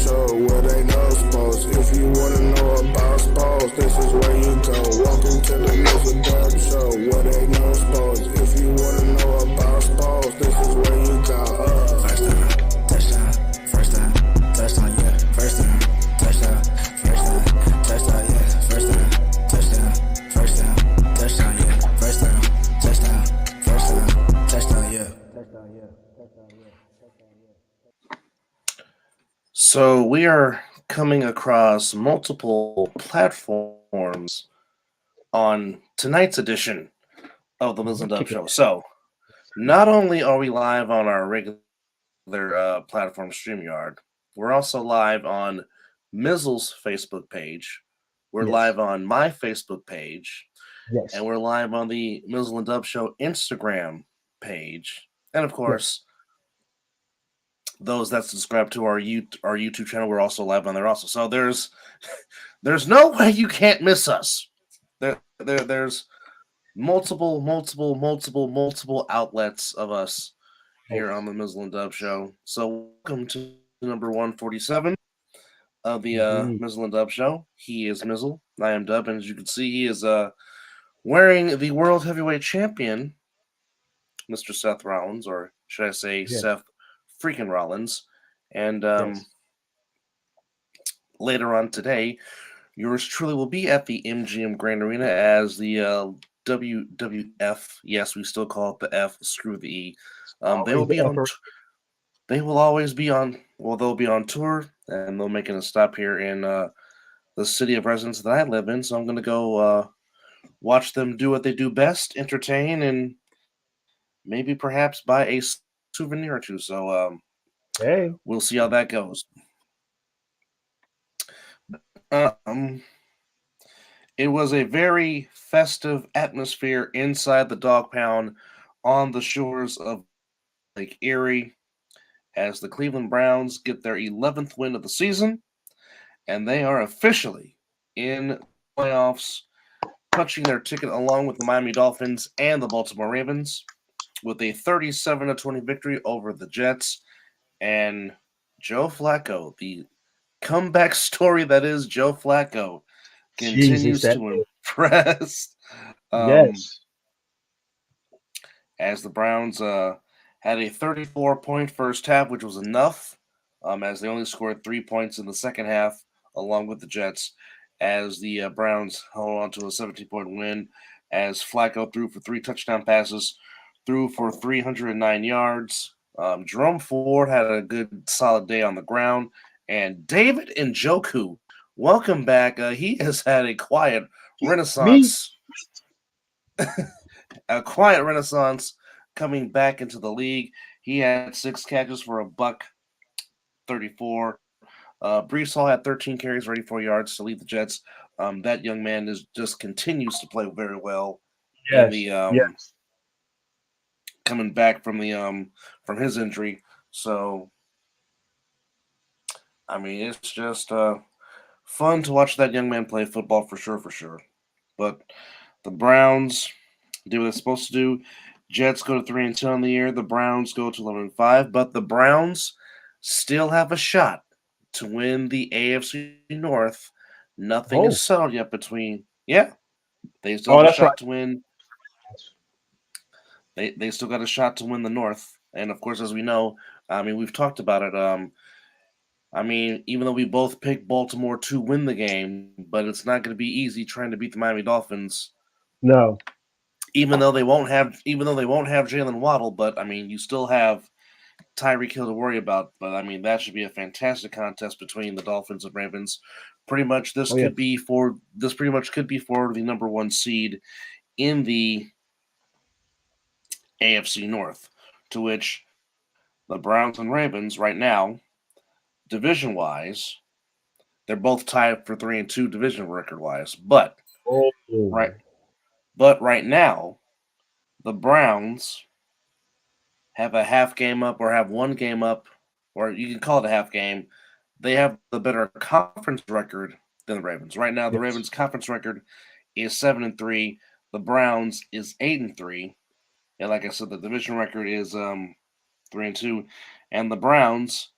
show where they know sports. If you wanna know about sports, this is where you go. Welcome to the Mizzle show where they know sports. If you wanna know about sports, this is where you go. First down, touchdown, first down, touchdown, yeah. First down, touchdown, first down, touchdown, yeah. First down, touchdown, first down, touchdown, yeah. First down, touchdown, first down, touchdown, yeah. So we are coming across multiple platforms on tonight's edition of the Mizzle Dub Show. So not only are we live on our regular platform StreamYard, we're also live on Mizzle's Facebook page. We're live on my Facebook page. Yes. And we're live on the Mizzle and Dub Show Instagram page. And of course, those that subscribe to our YouTube channel, we're also live on there also. So there's no way you can't miss us. There's multiple outlets of us here on the Mizzle and Dub Show. So welcome to number 147 of the Mizzle and Dub Show. He is Mizzle. I am Dub, and as you can see, he is wearing the World Heavyweight Champion, Mr. Seth Rollins, or should I say Seth freaking Rollins. And later on today, yours truly will be at the MGM Grand Arena as the WWF. Yes, we still call it the F. Screw the E. They will be on. They will always be on. Well, they'll be on tour, and they're making a stop here in the city of residence that I live in. So I'm going to go watch them do what they do best, entertain, and maybe perhaps buy a souvenir or two. So we'll see how that goes. It was a very festive atmosphere inside the dog pound on the shores of Lake Erie as the Cleveland Browns get their 11th win of the season, and they are officially in playoffs, punching their ticket along with the Miami Dolphins and the Baltimore Ravens with a 37-20 victory over the Jets. And Joe Flacco, the comeback story that is Joe Flacco, continues to impress. As the Browns had a 34-point first half, which was enough, as they only scored 3 points in the second half, along with the Jets, as the Browns held on to a 17-point win, as Flacco threw for 3 touchdown passes, threw for 309 yards. Jerome Ford had a good, solid day on the ground. And David Njoku, welcome back. He has had a quiet renaissance. A quiet renaissance coming back into the league. He had 6 catches for $134. Brees Hall had 13 carries, 84 yards to lead the Jets. That young man just continues to play very well. Coming back from his injury. So, I mean, it's just fun to watch that young man play football for sure. But the Browns do what they're supposed to do. Jets go to 3-2 on the year. The Browns go to 11-5. But the Browns still have a shot to win the AFC North. Nothing is settled yet between. Yeah, they still have a shot to win. They still got a shot to win the North. And, of course, as we know, I mean, we've talked about it. I mean, even though we both picked Baltimore to win the game, but it's not going to be easy trying to beat the Miami Dolphins. No. Even though they won't have Jalen Waddle, but I mean, you still have Tyreek Hill to worry about. But I mean, that should be a fantastic contest between the Dolphins and Ravens. Pretty much, this could be for the number 1 seed in the AFC North, to which the Browns and Ravens right now, division-wise, they're both tied for 3-2 division record-wise. But right now, the Browns have a half game up or have 1 game up, or you can call it a half game. They have the better conference record than the Ravens. Right now, the Ravens' conference record is 7-3. The Browns is 8-3. And like I said, the division record is 3-2. And the Browns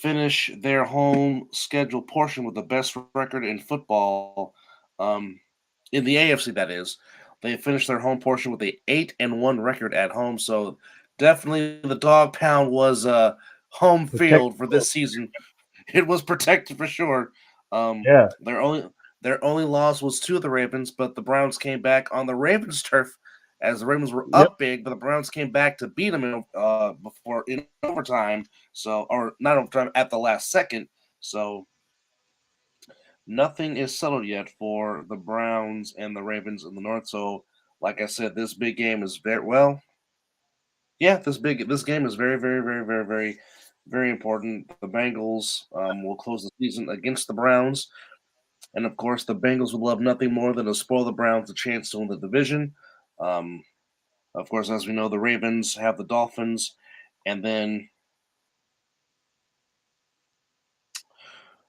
finish their home schedule portion with the best record in football, in the AFC. That is, they finished their home portion with a 8-1 record at home. So definitely, the dog pound was home Protect. field for this season. It was protected for sure. Um, Yeah. their only loss was to the Ravens, but the Browns came back on the Ravens turf as the Ravens were Yep. up big, but the Browns came back to beat them before in overtime. So, or not overtime at the last second. So nothing is settled yet for the Browns and the Ravens in the North. So, like I said, this big game is very well. Yeah, this game is very, very, very, very, very, very important. The Bengals will close the season against the Browns, and of course, the Bengals would love nothing more than to spoil the Browns a chance to win the division. Um, of course, as we know, the Ravens have the Dolphins, and then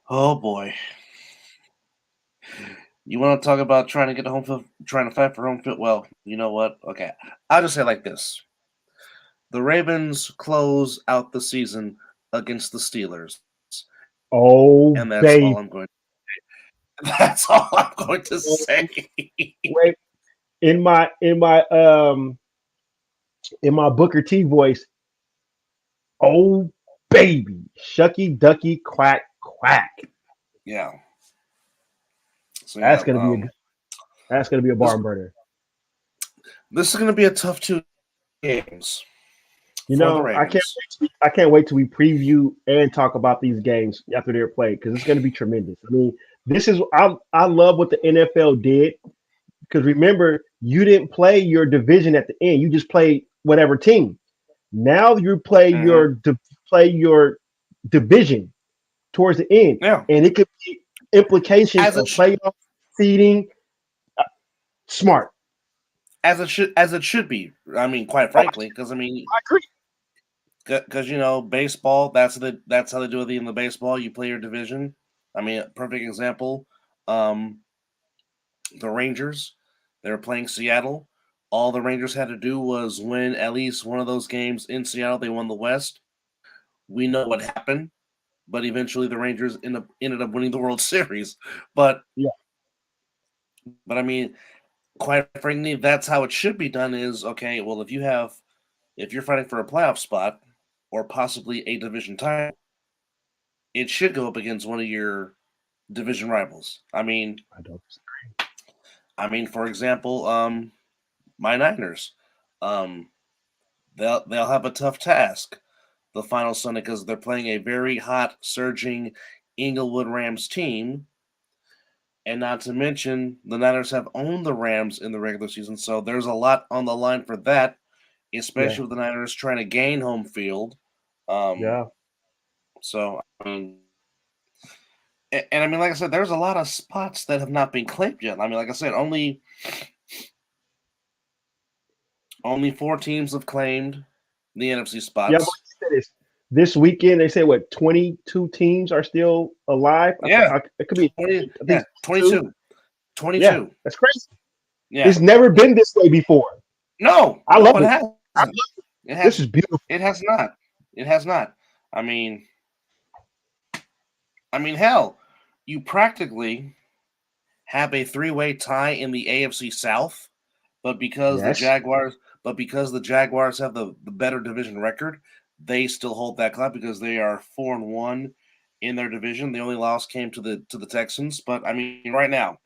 oh boy, you want to talk about trying to get the home field, trying to fight for home field? Well, you know what? Okay, I'll just say it like this: the Ravens close out the season against the Steelers, and Oh, that's all I'm babe. going. That's all I'm going to say. Wait. In my in my Booker T voice, oh baby, shucky ducky quack quack. Yeah. So That's yeah, gonna be a that's gonna be a this barn burner. this is going to be a tough 2 games You for the know, Ravens. I can't wait till we preview and talk about these games after they're played because it's gonna be tremendous. I mean, this is I love what the NFL did because remember you didn't play your division at the end; you just played whatever team. Now you Hmm. play your division towards the end, Yeah, and it could be implications as it of sh- playoff seeding. Smart. as it should be. I mean, quite Oh, frankly, because I mean, I agree. because baseball. That's how they do it in the baseball. You play your division. I mean, a perfect example. Um, the Rangers. They were playing Seattle. All the Rangers had to do was win at least one of those games in Seattle. They won the West. We know what happened, but eventually the Rangers ended up winning the World Series. But Yeah, but I mean, quite frankly, that's how it should be done. Is okay. Well, if you're fighting for a playoff spot or possibly a division title, it should go up against one of your division rivals. I don't. For example, my Niners, um, they'll have a tough task the final Sunday because they're playing a very hot, surging Inglewood Rams team. And not to mention, the Niners have owned the Rams in the regular season, so there's a lot on the line for that, Yeah, especially with the Niners trying to gain home field. Um, yeah, so, and I mean, like I said, there's a lot of spots that have not been claimed yet. I mean, like I said, only 4 teams have claimed the NFC yeah. But spots. you said this weekend. They say what 22 teams are still alive. Yeah, It could be. 20, I think yeah, it's 22. 22. Yeah, 22. that's crazy. Yeah. It's never been this way before. No, I no, love it it. hasn't. It This has. is beautiful. It has not. It has not. I mean, hell, you practically have a three-way tie in the AFC South, but because the Yes. Jaguars, have the better division record, they still hold that club because they are 4-1 in their division. The only loss came to the Texans, but I mean, right now,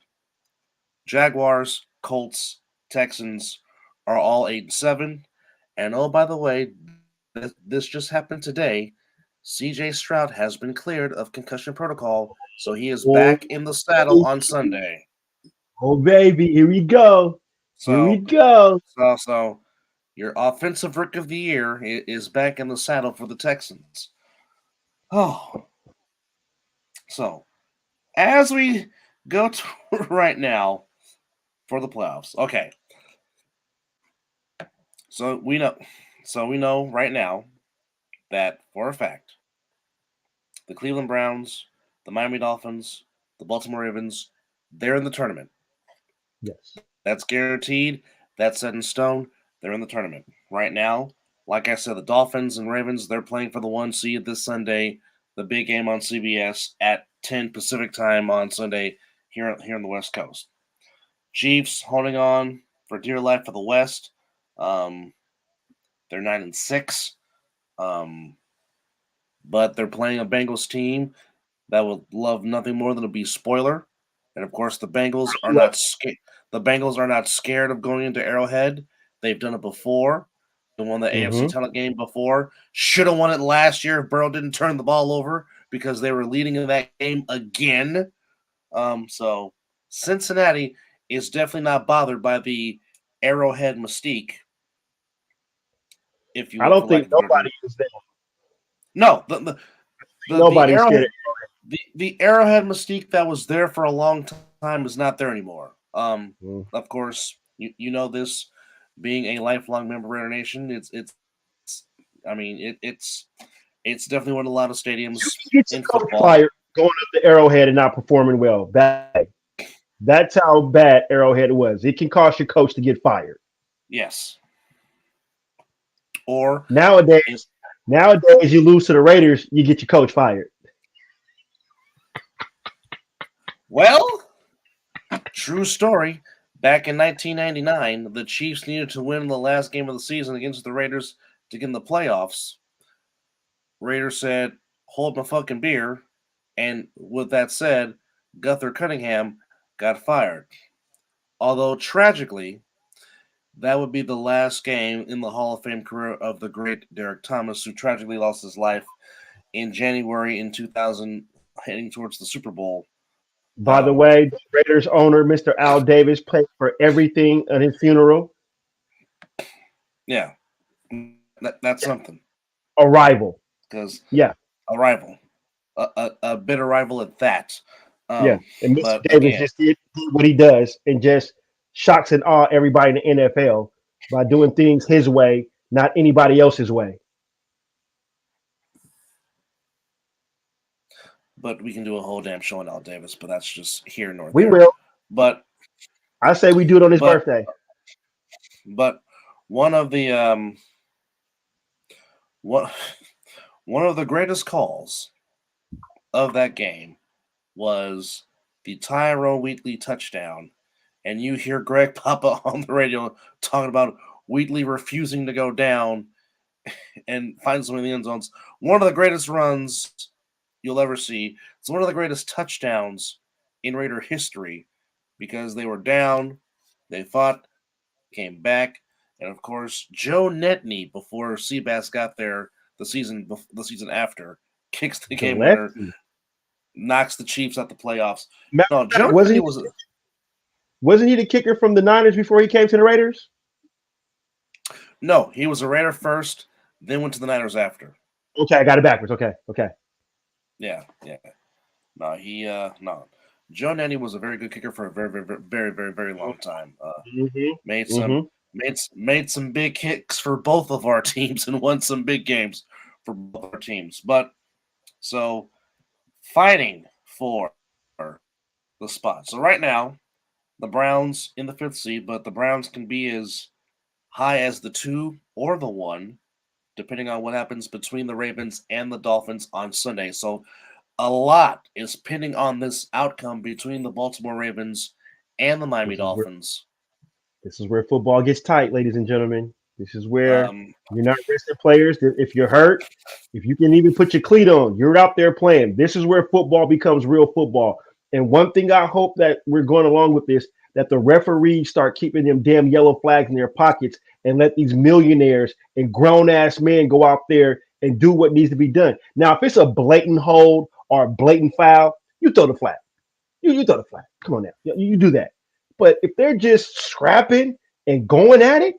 Jaguars, Colts, Texans are all 8-7, and oh, by the way, this just happened today. CJ Stroud has been cleared of concussion protocol, so he is Oh, back in the saddle on Sunday. oh, baby, here we go. Here we So, go. so your offensive rookie of the year is back in the saddle for the Texans. Oh, so as we go to right now for the playoffs. Okay, so we know right now that for a fact the Cleveland Browns, the Miami Dolphins, the Baltimore Ravens, they're in the tournament. Yes. That's guaranteed. That's set in stone. They're in the tournament right now. Like I said, the Dolphins and Ravens, they're playing for the 1 seed this Sunday. the big game on CBS at 10 Pacific time on Sunday here on the West Coast. Chiefs holding on for dear life for the West. They're 9-6, but they're playing a Bengals team that would love nothing more than to be spoiler. And of course, the Bengals are not scared. The Bengals are not scared of going into Arrowhead. They've done it before. They won the AFC title game before. Should have won it last year if Burrow didn't turn the ball over because they were leading in that game again. So Cincinnati is definitely not bothered by the Arrowhead mystique. If you I don't think nobody is there. No, Nobody's scared. The Arrowhead mystique that was there for a long time is not there anymore. Of course, you know this, being a lifelong member of Raider Nation, it's definitely one of a lot of stadiums in football. Fired going up the Arrowhead and not performing well. That's how bad Arrowhead was. It can cost your coach to get fired. Yes. Or nowadays you lose to the Raiders, you get your coach fired. Well, true story. Back in 1999, the Chiefs needed to win the last game of the season against the Raiders to get in the playoffs. Raiders said, "Hold my fucking beer," and with that said, Gunther Cunningham got fired. Although tragically, that would be the last game in the Hall of Fame career of the great Derek Thomas, who tragically lost his life in January in 2000, heading towards the Super Bowl. By the way, the Raiders owner, Mr. Al Davis, paid for everything at his funeral. Yeah, that's something. A rival. Because a rival. A bitter rival at that. And Mr. Davis just did what he does and just shocks and awe everybody in the NFL by doing things his way, not anybody else's way. But we can do a whole damn show on Al Davis, but that's just here nor there. We will. But I say we do it on his birthday. But one of the one of the greatest calls of that game was the Tyrone Wheatley touchdown. And you hear Greg Papa on the radio talking about Wheatley refusing to go down and find someone in the end zones. One of the greatest runs you'll ever see. It's one of the greatest touchdowns in Raider history because they were down, they fought, came back, and of course Joe Netney, before Seabass got there the season after, kicks the game winner, knocks the Chiefs out the playoffs. No, Joe Netney wasn't he the kicker from the Niners before he came to the Raiders? No, he was a Raider first, then went to the Niners after. Okay, I got it backwards. Okay. Yeah. No. Joe Netney was a very good kicker for a very, very, very, very, very long time. Made some big kicks for both of our teams and won some big games for both our teams. But so fighting for the spot. So right now, the Browns in the 5th seed, but the Browns can be as high as the 2 or the 1, depending on what happens between the Ravens and the Dolphins on Sunday. So a lot is pending on this outcome between the Baltimore Ravens and the Miami Dolphins. This is where football gets tight, ladies and gentlemen. This is where you're not resting players. If you're hurt, if you can even put your cleat on, you're out there playing. This is where football becomes real football. And one thing I hope that we're going along with this, that the referees start keeping them damn yellow flags in their pockets and let these millionaires and grown-ass men go out there and do what needs to be done. Now, if it's a blatant hold or a blatant foul, you throw the flag. You throw the flag. Come on now. You do that. But if they're just scrapping and going at it,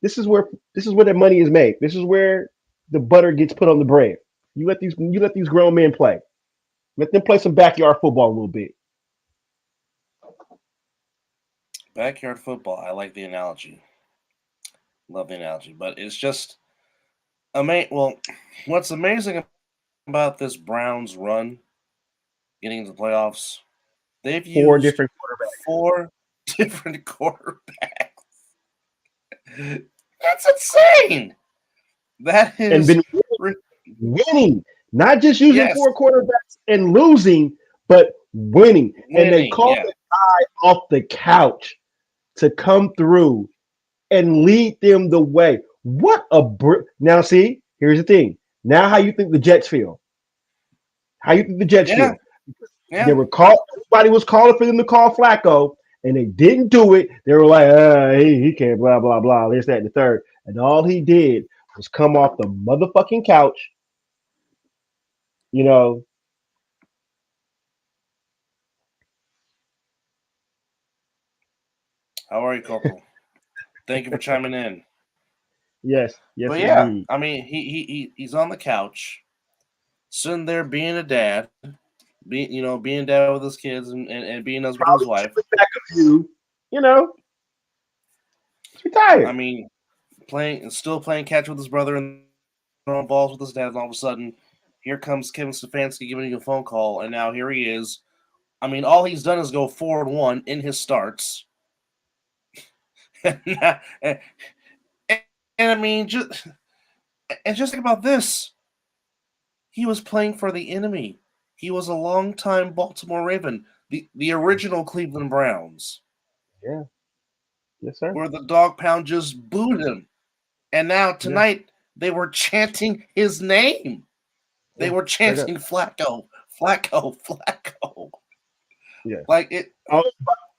this is where their money is made. This is where the butter gets put on the bread. You let these grown men play. Let them play some backyard football a little bit. Backyard football. I like the analogy. Love the analogy. But it's just amazing. Well, what's amazing about this Browns run getting into the playoffs, they've used 4 different quarterbacks. That's insane. That is and been winning. Not just using Yes, four quarterbacks and losing, but winning. And they winning. called Yeah, the guy off the couch to come through and lead them the way. What a now see, here's the thing. Now how you think the Jets feel? How you think the Jets yeah, feel? They yeah. were called. Everybody was calling for them to call Flacco, and they didn't do it. They were like, he can't, blah blah blah, this that and the third. And all he did was come off the motherfucking couch. You know, How are you, Corporal? Thank you for chiming in. yes, yes But yeah, indeed. I mean, he's on the couch, sitting there being a dad, being dad with his kids and being husband to his Probably wife. chipping back a few. You know, he's I retired. mean, still playing catch with his brother and throwing balls with his dad. And all of a sudden, here comes Kevin Stefanski giving you a phone call, and now here he is. I mean, all he's done is go 4-1 in his starts, and, and, I mean, just think about this. He was playing for the enemy. He was a longtime Baltimore Raven, the original Cleveland Browns, Yeah, yes sir. where the dog pound just booed him. And now Yeah, tonight they were chanting his name. They yeah, were straight up. chanting Flacco, Flacco, Flacco. Yeah. Like it Oh,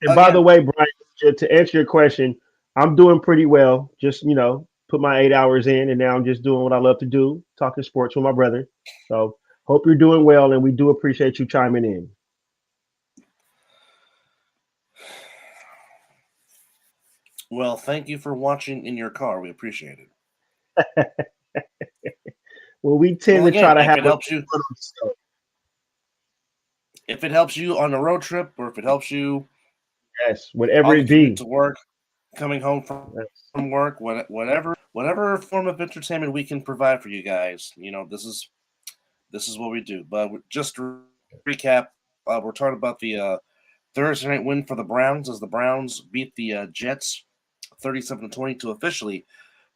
and by the again. way, Brian, to answer your question, I'm doing pretty well. Just put my 8 hours in, and now I'm just doing what I love to do, talking sports with my brother. So hope you're doing well, and we do appreciate you chiming in. Well, thank you for watching in your car. We appreciate it. Well, we tend Well, to try again, to have a little fun on the show. if it helps you on a road trip, or if it helps you Yes, whatever on the it commute be. to work, coming home from Yes. work, whatever form of entertainment we can provide for you guys, this is what we do. But just to recap, we're talking about the Thursday night win for the Browns as the Browns beat the Jets 37-20 to officially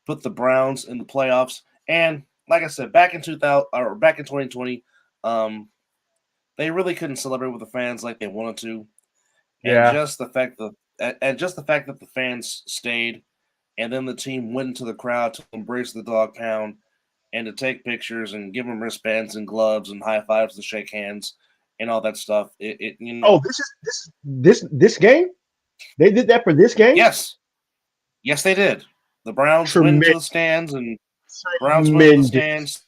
put the Browns in the playoffs. And like I said, back in 2020, um, they really couldn't celebrate with the fans like they wanted to, and Yeah. just the fact that the fans stayed, and then the team went into the crowd to embrace the dog pound and to take pictures and give them wristbands and gloves and high fives to shake hands and all that stuff. Oh, this game. They did that for this game. Yes, yes, they did. The Browns went into Tremendous. the stands and Tremendous.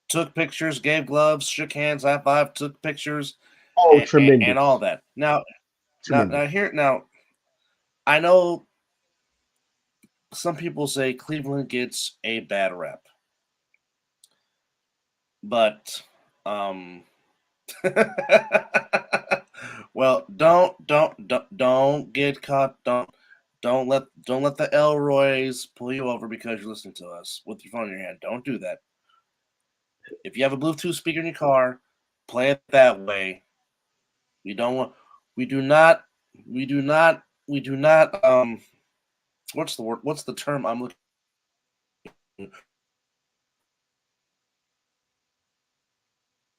took pictures, gave gloves, shook hands, high five, took pictures, Oh, and all tremendous. that. Now, Tremendous. I know some people say Cleveland gets a bad rep, but well, don't get caught. Don't let the Elroys pull you over because you're listening to us with your phone in your hand. Don't do that. If you have a Bluetooth speaker in your car, play it that way. We don't want. We do not. We do not. We do not. What's the word? What's the term I'm looking?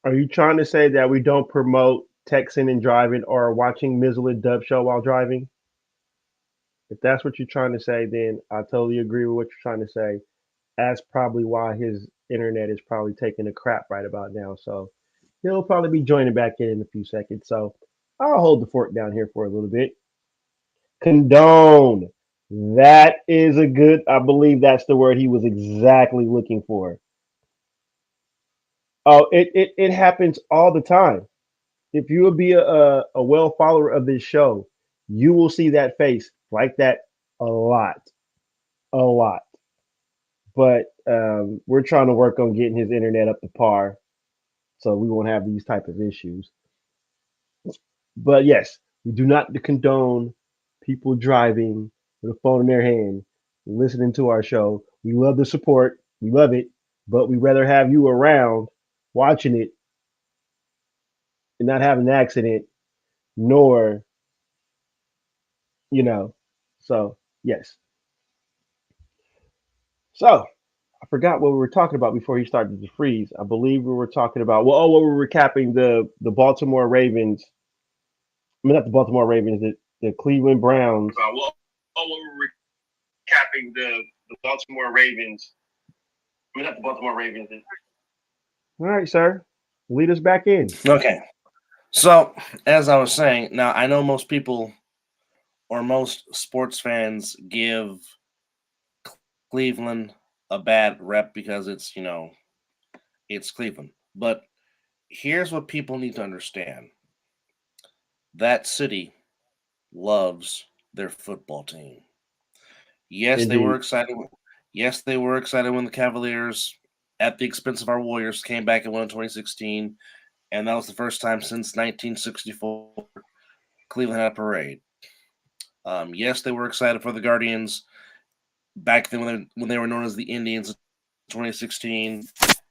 Are you trying to say that we don't promote texting and driving or watching Mizzle and Dub show while driving? If that's what you're trying to say, then I totally agree with what you're trying to say. That's probably why his internet is probably taking a crap right about now. So he'll probably be joining back in a few seconds. So I'll hold the fort down here for a little bit. Condone. That is a good, I believe that's the word he was exactly looking for. Oh, it happens all the time. If you would be a well follower of this show, you will see that face like that a lot, a lot. But we're trying to work on getting his internet up to par, so we won't have these type of issues. But yes, we do not condone people driving with a phone in their hand, listening to our show. We love the support, we love it, but we rather have you around watching it and not having an accident, nor you know. So yes. So I forgot what we were talking about before he started to freeze. I believe we were talking about what we were recapping the Baltimore Ravens. I mean, not the Baltimore Ravens, the Cleveland Browns. We were recapping the Baltimore Ravens. I mean, not the Baltimore Ravens. All right, sir, lead us back in. Okay. So, as I was saying, now I know most people or most sports fans give Cleveland a bad rep because it's Cleveland. But here's what people need to understand. That city loves their football team. Yes, they were Indeed. excited. Yes, they were excited when the Cavaliers, at the expense of our Warriors, came back and won in 2016, and that was the first time since 1964 Cleveland had a parade. Yes, they were excited for the Guardians back then when they were known as the Indians in 2016,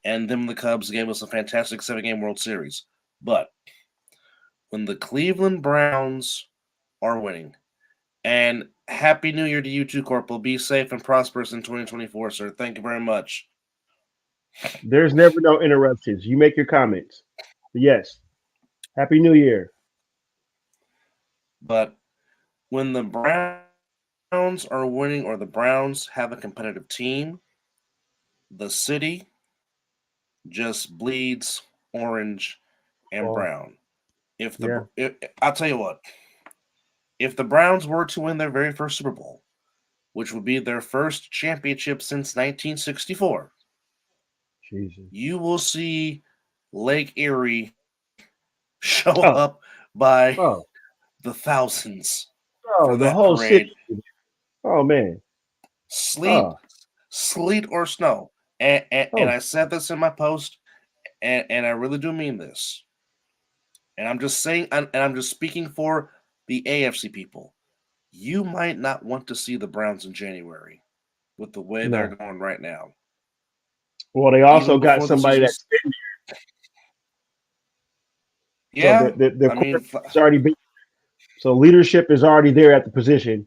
and then the Cubs gave us a fantastic 7-game World Series. But when the Cleveland Browns are winning, and Happy New Year to you too, Corporal. Be safe and prosperous in 2024, sir. Thank you very much. There's never no interruptions. You make your comments. But yes. Happy New Year. But when the Browns are winning or the Browns have a competitive team, the city just bleeds orange and Oh, brown. yeah. I'll tell you what, if the Browns were to win their very first Super Bowl, which would be their first championship since 1964, Jesus. you will see Lake Erie show Oh, up by oh, the thousands for oh, the that whole parade. city. Oh man. Sleet, Oh, sleet or snow. And oh, I said this in my post, and I really do mean this. And I'm just saying, and I'm just speaking for the AFC people. You might not want to see the Browns in January with the way they're no. going right now. Well, they also Even got before the somebody season, that's been so yeah. the I mean, quarterback is already been so leadership is already there at the position.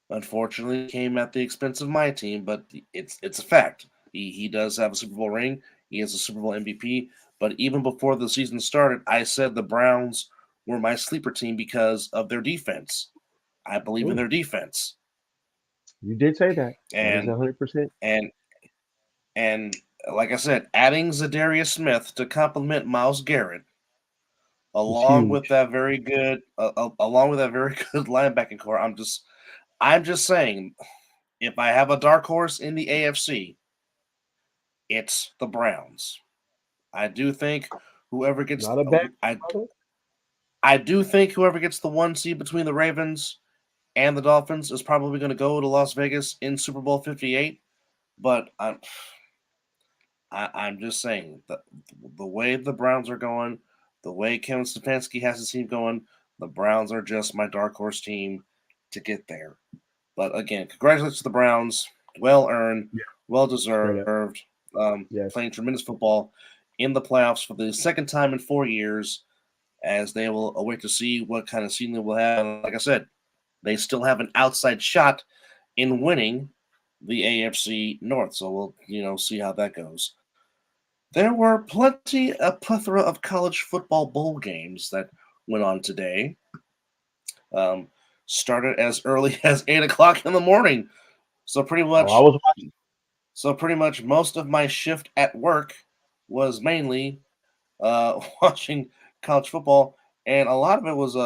unfortunately, came at the expense of my team, but it's a fact. He does have a Super Bowl ring. He has a Super Bowl MVP. But even before the season started, I said the Browns were my sleeper team because of their defense. I believe in Mm, their defense, you did say that. That is and 100%. and and like I said, adding Zadarius Smith to complement Miles Garrett, It's along with huge. that very good, along with that very good linebacking core. I'm just saying, if I have a dark horse in the AFC, it's the Browns. I do think whoever gets Not a bad I brother. I do think whoever gets the 1 seed between the Ravens and the Dolphins is probably going to go to Las Vegas in Super Bowl 58. But I'm just saying the way the Browns are going, the way Kevin Stefanski has his team going, the Browns are just my dark horse team to get there. But again, congratulations to the Browns. Well earned, Yeah, well straight up. deserved. Yes. Playing tremendous football in the playoffs for the second time in 4 years, as they will await to see what kind of season they will have. And like I said, they still have an outside shot in winning the AFC North. So we'll see how that goes. There were a plethora of college football bowl games that went on today. Um, Started as early as 8 o'clock in the morning. So pretty Oh, I much, was watching. so pretty much most of my shift at work was mainly watching college football, and a lot of it was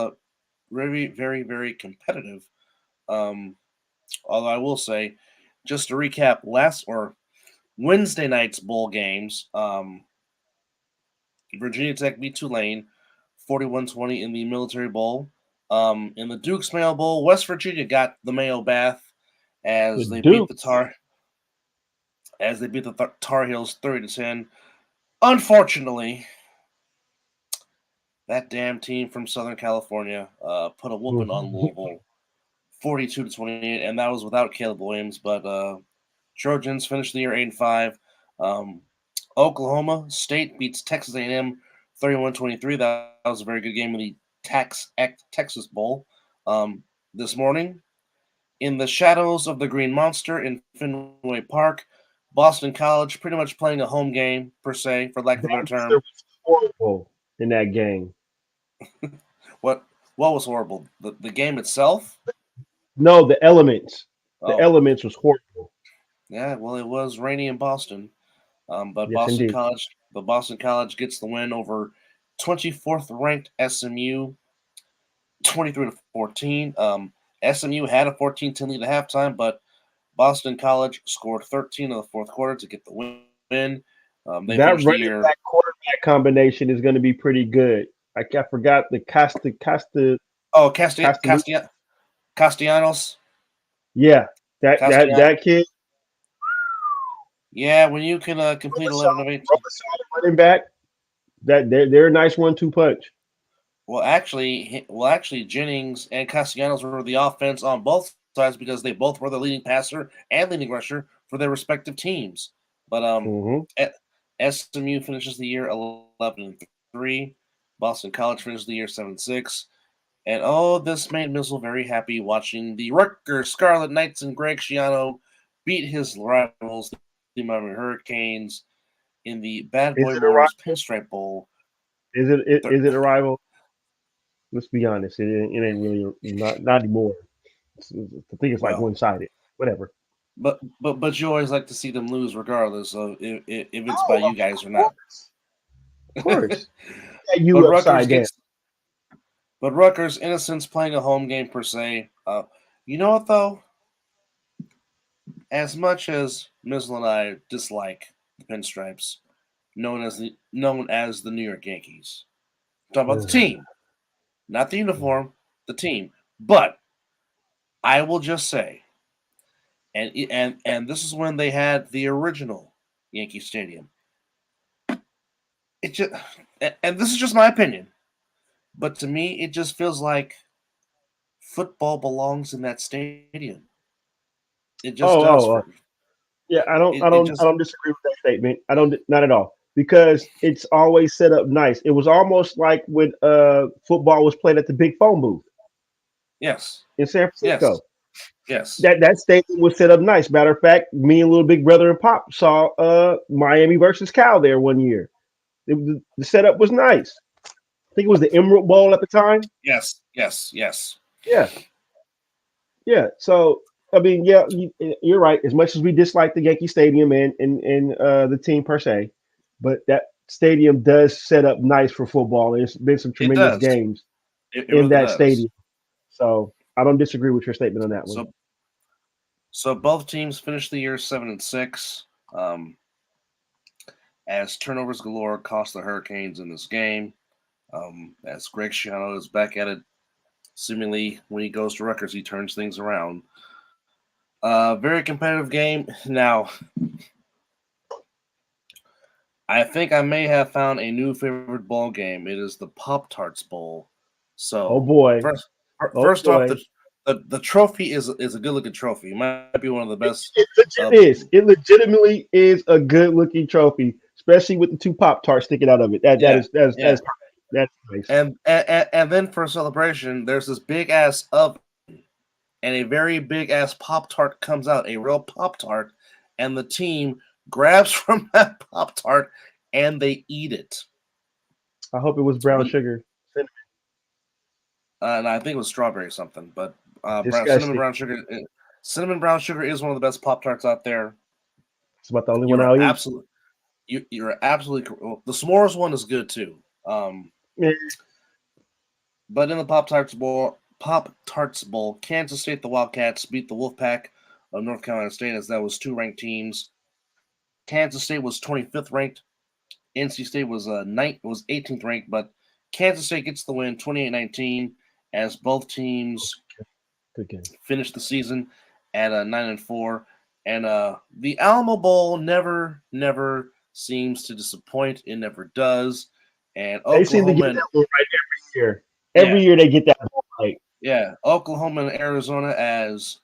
very, very, very competitive. Um, Although I will say, just to recap, last or Wednesday night's bowl games. Virginia Tech beat Tulane 41-20 in the Military Bowl. In the Duke's Mayo Bowl, West Virginia got the Mayo Bath The as they beat the Dukes. Tar Heels 30-10. Unfortunately, that damn team from Southern California put a whooping on Louisville 42-28, and that was without Caleb Williams. But Trojans finished the year 8-5. Um, Oklahoma State beats Texas A&M 31-23. That was a very good game in the Texas Bowl. This morning, In the shadows of the Green Monster in Fenway Park, Boston College pretty much playing a home game, per se, for lack of a better That weather term. was horrible in that game. What what was horrible? The game itself? No, the elements. The Oh, elements was horrible. yeah, well, it was rainy in Boston. But Yes, indeed. Boston College gets the win over 24th ranked SMU, 23-14. SMU had a 14-10 lead at halftime, but Boston College scored 13 in the fourth quarter to get the win. They That finished the running year. back quarterback combination is going to be pretty good. I forgot the Oh, Castelli. Castellanos. Yeah, Castellanos. that kid, Yeah, when you can complete 11 of 18. running back. That they're a nice 1-2 punch. Well, actually, Jennings and Castellanos were the offense on both sides because they both were the leading passer and leading rusher for their respective teams. But Hmm. SMU finishes the year 11-3. Boston College finishes the year 7-6. And oh, this made Mizzle very happy watching the Rutgers Scarlet Knights and Greg Schiano beat his rivals, the Miami Hurricanes, in the Bad Is Boy it a Wars rival? Pinstripe Bowl. Is it a rival? Let's be honest. It ain't really not anymore. I think it's like Well, one sided. Whatever. but you always like to see them lose, regardless of if it's by Oh, you guys or of not. course, of course. Yeah, but you Rutgers upside down. gets but Rutgers innocence playing a home game per se. You know what though? As much as Mizzle and I dislike the Pinstripes, known as the New York Yankees, I'm talking about the team, not the uniform, the team. But I will just say, and this is when they had the original Yankee Stadium. It just, and this is just my opinion, but to me, it just feels like football belongs in that stadium. It just Oh, does. oh, oh. Yeah, It I just don't disagree with that statement. I don't, not at all, because it's always set up nice. It was almost like when football was played at the big phone booth yes, in San yes, Francisco. yes. That stadium was set up nice. Matter of fact, me and little big brother and pop saw Miami versus Cal there one year. The setup was nice. I think it was the Emerald Bowl at the time. Yes, yes, yes. Yeah, yeah. So I mean, yeah, you're right. As much as we dislike the Yankee Stadium and the team per se, but that stadium does set up nice for football. There's been some It tremendous does. games It in really that does. stadium. So I don't disagree with your statement on that one. So both teams finished the year 7-6. Um, as turnovers galore cost the Hurricanes in this game. As Greg Schiano is back at it, seemingly when he goes to Rutgers, he turns things around. Very competitive game. Now, I think I may have found a new favorite bowl game. It is the Pop Tarts Bowl. Oh So boy, first, oh first off, boy. the trophy is a good looking trophy. It might be one of the best. It legit is. It legitimately is a good looking trophy, especially with the two Pop Tarts sticking out of it. Yeah, yeah. That's nice. And then for a celebration, there's this big ass oven and a very big ass Pop Tart comes out, a real Pop Tart, and the team grabs from that Pop Tart and they eat it. I hope it was brown When sugar. and I think it was strawberry something, but Disgusting. cinnamon brown sugar is one of the best Pop Tarts out there. It's about the only one You're I'll eat. absolutely you're absolutely well, the s'mores one is good too. Yeah. But in the Pop Tarts Bowl, Kansas State the Wildcats beat the Wolfpack of North Carolina State as that was two ranked teams. Kansas State was 25th ranked. NC State was 18th ranked, but Kansas State gets the win 28-19 as both teams Good game. finished the season at 9-4. And the Alamo Bowl never seems to disappoint. It never does. And They seem to get Oklahoma, that one right every year. yeah, Every year they get that one right. yeah, Oklahoma and Arizona as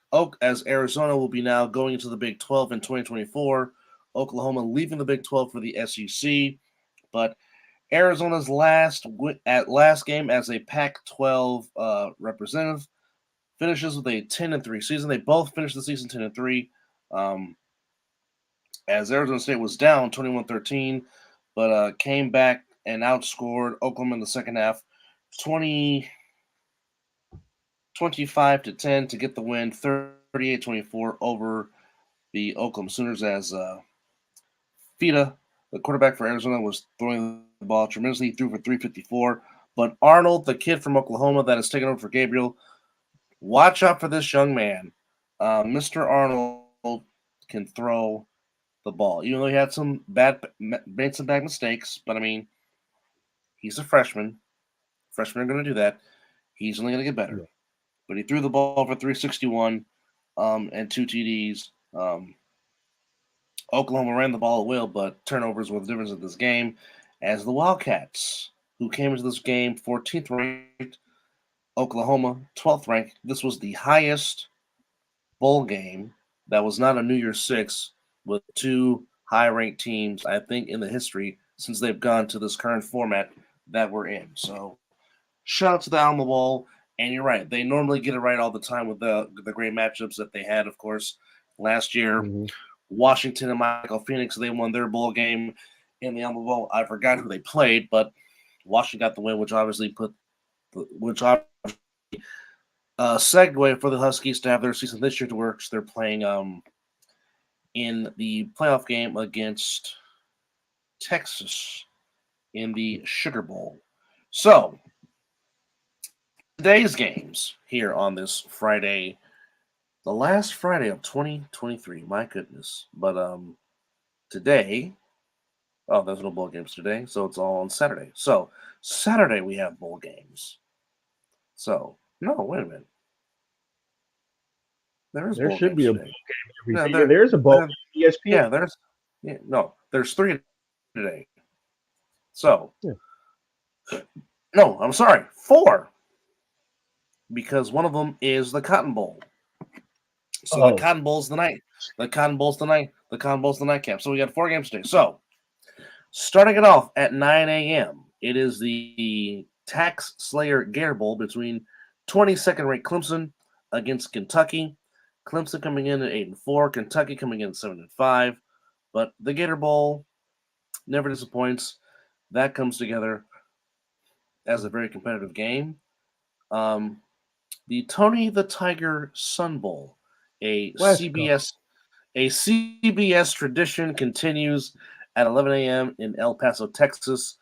Arizona will be now going into the Big 12 in 2024. Oklahoma leaving the Big 12 for the SEC, but Arizona's last game as a Pac-12 representative finishes with a 10-3 season. They both finished the season 10-3. As Arizona State was down 21-13, but came back and outscored Oklahoma in the second half 25-10 to get the win, 38-24 over the Oklahoma Sooners as Fita, the quarterback for Arizona, was throwing the ball tremendously. He threw for 354. But Arnold, the kid from Oklahoma that has taken over for Gabriel, watch out for this young man. Mr. Arnold can throw the ball, even though he had made some bad mistakes. But I mean, he's a freshman. Freshmen are going to do that. He's only going to get better. Yeah. But he threw the ball for 361 and 2 TDs. Oklahoma ran the ball at will, but turnovers were the difference in this game. As the Wildcats, who came into this game 14th ranked, Oklahoma 12th ranked. This was the highest bowl game that was not a New Year's Six with two high-ranked teams, I think, in the history since they've gone to this current format that we're in. So shout out to the Alma Bowl. And you're right. They normally get it right all the time with the great matchups that they had, of course, last year. Mm-hmm. Washington and Michael Phoenix, they won their bowl game in the Alma Bowl. I forgot who they played, but Washington got the win, which obviously segue for the Huskies to have their season this year to work. So they're playing in the playoff game against Texas in the Sugar Bowl. So today's games here on this Friday, the last Friday of 2023. My goodness. But today, there's no bowl games today, so it's all on Saturday. So Saturday we have bowl games. So no, wait a minute. There should be a bowl game every day. No, there's a bowl game. ESPN. Yeah, there's 3 today. So no, I'm sorry, 4. Because one of them is the Cotton Bowl. So the Cotton Bowl's the night. The Cotton Bowl's the nightcap. So we got 4 games today. So starting it off at 9 a.m., it is the Tax Slayer Gator Bowl between 22nd ranked Clemson against Kentucky. Clemson coming in at 8-4, Kentucky coming in at 7-5. But the Gator Bowl never disappoints. That comes together as a very competitive game. The Tony the Tiger Sun Bowl, a CBS tradition, continues at 11 a.m. in El Paso, Texas.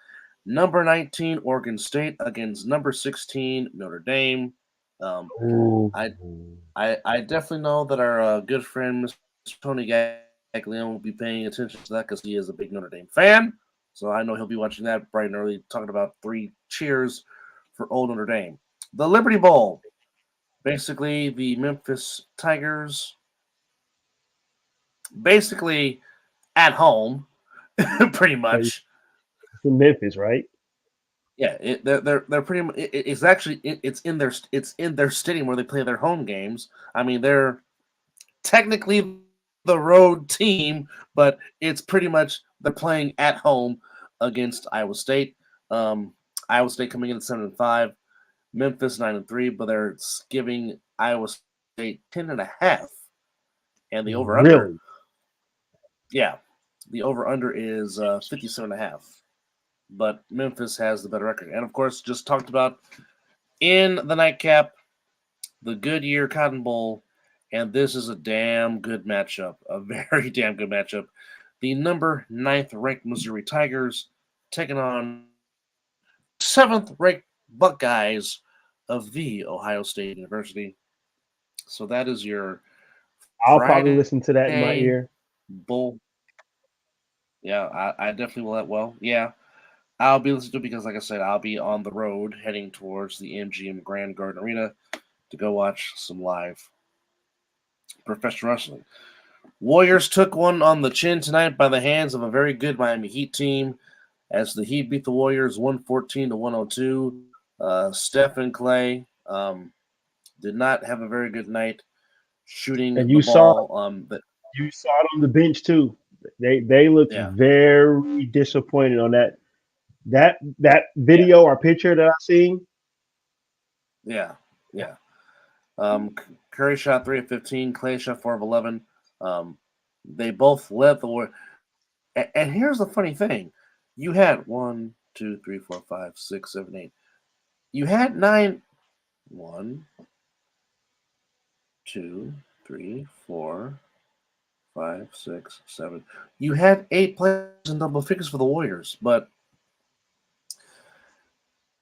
Number 19 Oregon State against number 16 Notre Dame. I definitely know that our good friend Mr. Tony Gaglione will be paying attention to that because he is a big Notre Dame fan. So I know he'll be watching that bright and early, talking about 3 cheers for old Notre Dame. The Liberty Bowl. Basically, the Memphis Tigers, basically at home, pretty much. In Memphis, right? Yeah, they're pretty much. It's in their stadium where they play their home games. I mean, they're technically the road team, but it's pretty much they're playing at home against Iowa State. Iowa State coming in at 7-5. Memphis 9-3, but they're giving Iowa State 10.5, and the over under. Really? Yeah, the over under is 57.5. But Memphis has the better record, and of course, just talked about in the nightcap, the Goodyear Cotton Bowl, and this is a damn good matchup, a very damn good matchup. The number 9th ranked Missouri Tigers taking on 7th ranked Buckeyes of the Ohio State University. So that is your I'll probably listen to that in my ear. Bowl. Yeah, I definitely will. Well, yeah, I'll be listening to it because, like I said, I'll be on the road heading towards the MGM Grand Garden Arena to go watch some live professional wrestling. Warriors took one on the chin tonight by the hands of a very good Miami Heat team as the Heat beat the Warriors 114-102. Steph and Clay did not have a very good night shooting and the ball. You saw it on the bench too. They looked very disappointed on that video or picture that I seen. Yeah. Curry shot 3 of 15. Clay shot 4 of 11. They both led the war. And here's the funny thing: you had 1, 2, 3, 4, 5, 6, 7, 8. You had 9. 1, 2, 3, 4, 5, 6, 7. You had 8 players in double figures for the Warriors, but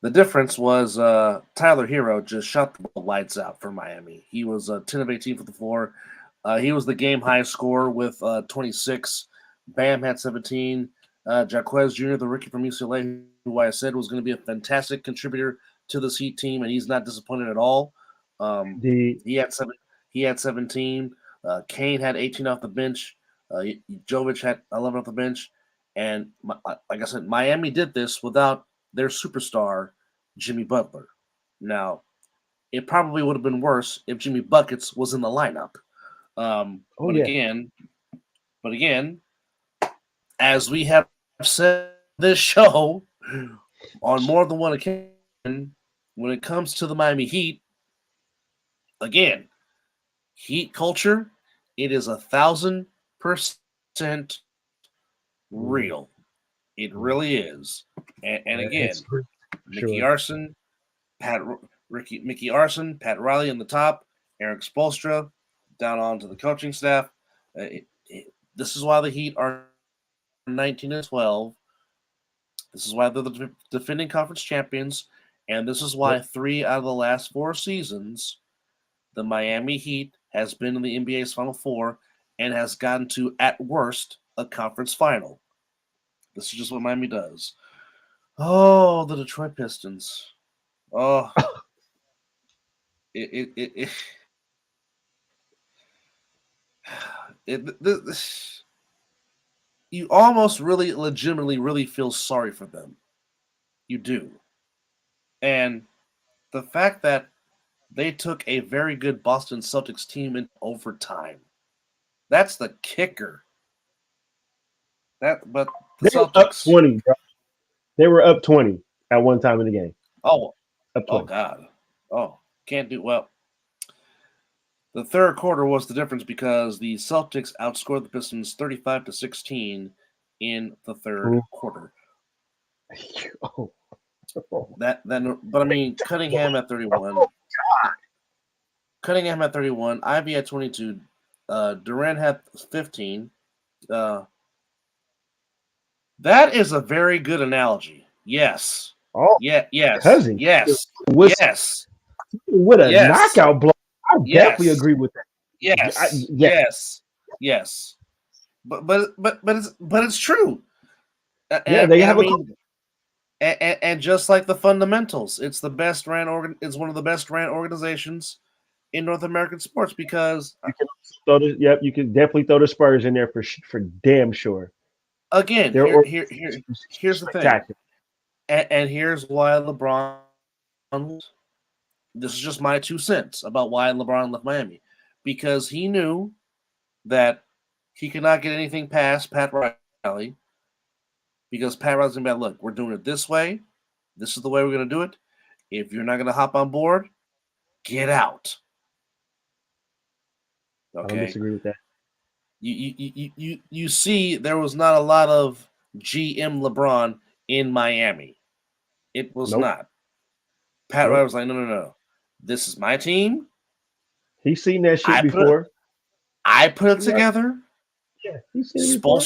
the difference was Tyler Hero just shot the lights out for Miami. He was 10 of 18 for the floor. He was the game high scorer with 26. Bam had 17. Jaquez Jr., the rookie from UCLA, who I said was going to be a fantastic contributor to this Heat team, and he's not disappointed at all. He had 17. Kane had 18 off the bench. Jovic had 11 off the bench. And like I said, Miami did this without their superstar, Jimmy Butler. Now, it probably would have been worse if Jimmy Buckets was in the lineup. But again, as we have said this show on more than one occasion, when it comes to the Miami Heat, again, Heat culture, it is 1,000% real. It really is. And again, Mickey Arson, Pat Riley on the top, Eric Spoelstra down onto the coaching staff. This is why the Heat are 19-12. This is why they're the defending conference champions, and this is why 3 out of the last 4 seasons, the Miami Heat has been in the NBA's Final Four and has gotten to, at worst, a conference final. This is just what Miami does. Oh, the Detroit Pistons. Oh, you almost really legitimately really feel sorry for them. You do. And the fact that they took a very good Boston Celtics team in overtime. That's the kicker. But the they Celtics were up 20, bro. They were up 20 at one time in the game. Oh, up 20. Oh God. Oh, can't do well. The third quarter was the difference because the Celtics outscored the Pistons 35-16 in the third quarter. But I mean, Cunningham at 31. Oh, God. Cunningham at 31. Ivy at 22. Durant had 15. That is a very good analogy. Yes. Oh, yeah. Yes. Cousin. Yes. Yes. With a knockout blow. I definitely agree with that. Yes. Yes. But it's true. They have and just like the fundamentals, it's the best ran it's one of the best ran organizations in North American sports because you can definitely throw the Spurs in there for damn sure. Again, here's the thing, and here's why LeBron. This is just my 2 cents about why LeBron left Miami, because he knew that he could not get anything past Pat Riley, because Pat Riley's gonna be like, look, we're doing it this way. This is the way we're gonna do it. If you're not gonna hop on board, get out. Okay. I don't disagree with that. You see, there was not a lot of GM LeBron in Miami. It was not. Pat Riley was like, no. This is my team. He's seen that shit before. I put it together. Yeah, he's seen it before.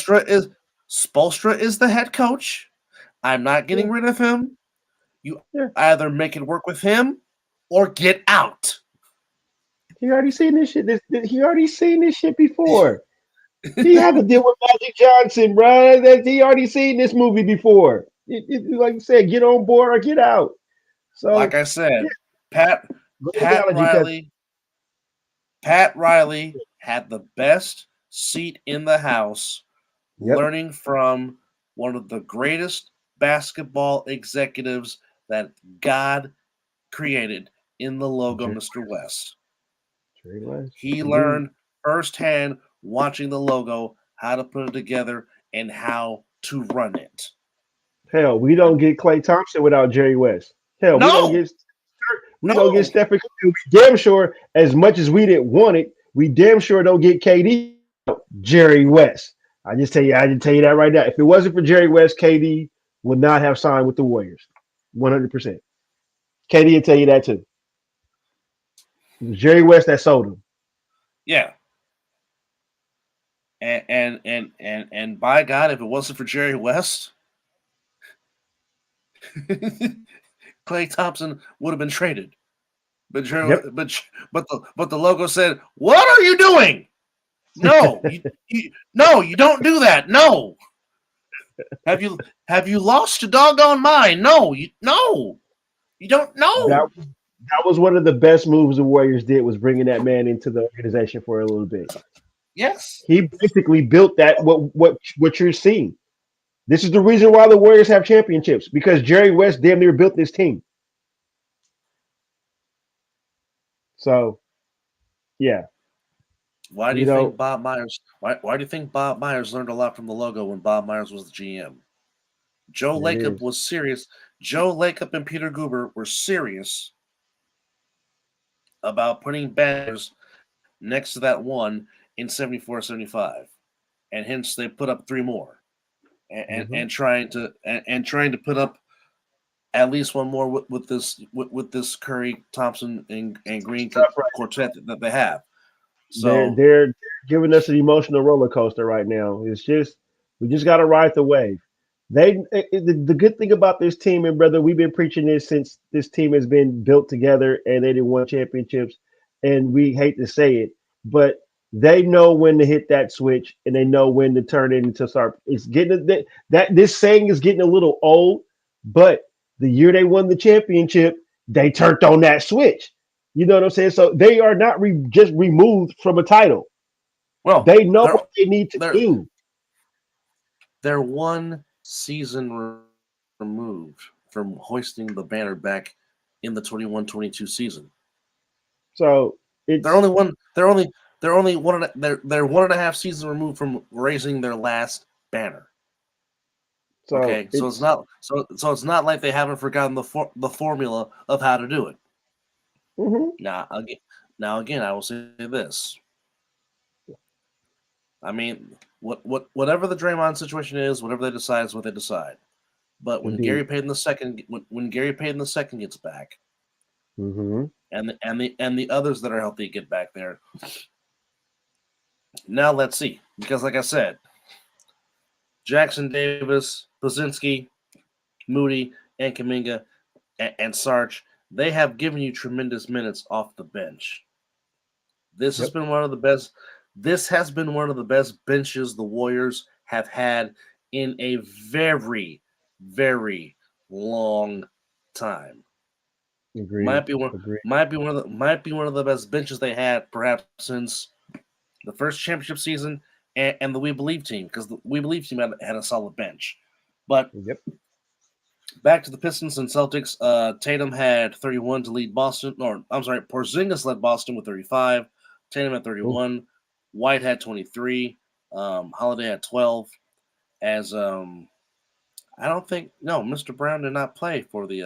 Spoelstra is the head coach. I'm not getting rid of him. You either make it work with him or get out. He already seen this shit. He already seen this shit before. He had to deal with Magic Johnson, bro. He already seen this movie before. Like you said, get on board or get out. So, like I said, Pat Riley had the best seat in the house, learning from one of the greatest basketball executives that God created in the logo, Mr. West. He learned firsthand, watching the logo, how to put it together and how to run it. Hell, we don't get Klay Thompson without Jerry West. Hell, we don't get We don't get Stephen Curry. We damn sure, as much as we didn't want it, we damn sure don't get KD. Jerry West. I just tell you that right now. If it wasn't for Jerry West, KD would not have signed with the Warriors. 100%. KD will tell you that too. It was Jerry West that sold him. Yeah. And by God, if it wasn't for Jerry West, Klay Thompson would have been traded. But but the logo said, "What are you doing? No, you don't do that. No. Have you lost your doggone mind? No, you don't know." That was one of the best moves the Warriors did, was bringing that man into the organization for a little bit. Yes, he basically built that. What you're seeing. This is the reason why the Warriors have championships, because Jerry West damn near built this team. So, yeah. Why do you think Bob Myers? Why do you think Bob Myers learned a lot from the logo when Bob Myers was the GM? Joe Lacob was serious. Joe Lacob and Peter Guber were serious about putting banners next to that one in 74-75, and hence they put up 3 more, and trying to put up at least one more with this Curry, Thompson, and Green quartet that they have. So they're giving us an emotional roller coaster right now. It's just, we just got to ride the wave. The good thing about this team, and brother, we've been preaching this since this team has been built together and they didn't win championships, and we hate to say it, but they know when to hit that switch and they know when to turn it into start. It's getting that this saying is getting a little old, but the year they won the championship, they turned on that switch. You know what I'm saying? So they are not just removed from a title. Well, they know what they need to do. They're 1 season removed from hoisting the banner back in the 21-22 season. So they're only 1.5 seasons removed from raising their last banner. So it's not like they haven't forgotten the formula of how to do it. Now again, I will say this. I mean, whatever the Draymond situation is, whatever they decide is what they decide. But when Gary Payton II gets back, and the others that are healthy get back there. Now let's see, because like I said, Jackson Davis, Pozinski, Moody, and Kuminga, and Sarge, they have given you tremendous minutes off the bench. This has been one of the best. This has been one of the best benches the Warriors have had in a very, very long time. Agreed. Might be one of the best benches they had perhaps since the first championship season and the We Believe team, because the We Believe team had a solid bench. But back to the Pistons and Celtics. Tatum had 31 to lead Boston. Or I'm sorry, Porzingis led Boston with 35. Tatum had 31. Ooh. White had 23. Holiday had 12. As Mr. Brown did not play for the